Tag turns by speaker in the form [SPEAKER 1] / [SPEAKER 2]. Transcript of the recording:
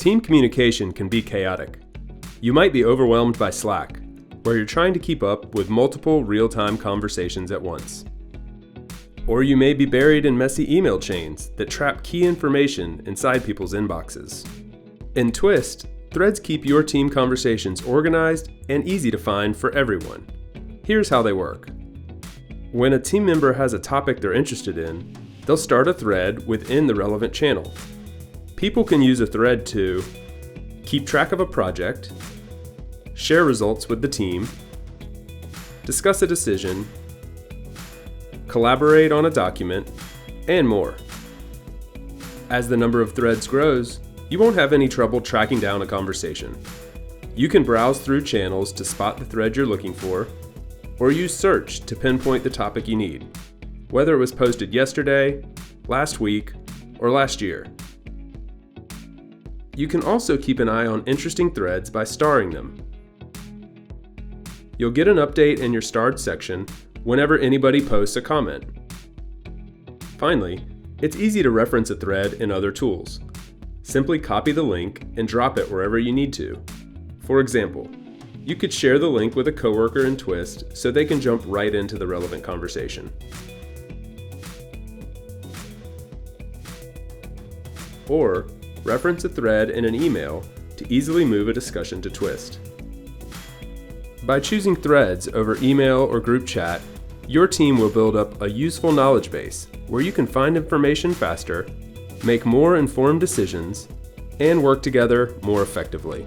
[SPEAKER 1] Team communication can be chaotic. You might be overwhelmed by Slack, where you're trying to keep up with multiple real-time conversations at once. Or you may be buried in messy email chains that trap key information inside people's inboxes. In Twist, threads keep your team conversations organized and easy to find for everyone. Here's how they work. When a team member has a topic they're interested in, they'll start a thread within the relevant channel. People can use a thread to keep track of a project, share results with the team, discuss a decision, collaborate on a document, and more. As the number of threads grows, you won't have any trouble tracking down a conversation. You can browse through channels to spot the thread you're looking for, or use search to pinpoint the topic you need, whether it was posted yesterday, last week, or last year. You can also keep an eye on interesting threads by starring them. You'll get an update in your starred section whenever anybody posts a comment. Finally, it's easy to reference a thread in other tools. Simply copy the link and drop it wherever you need to. For example, you could share the link with a coworker in Twist so they can jump right into the relevant conversation. Or reference a thread in an email to easily move a discussion to Twist. By choosing threads over email or group chat, your team will build up a useful knowledge base where you can find information faster, make more informed decisions, and work together more effectively.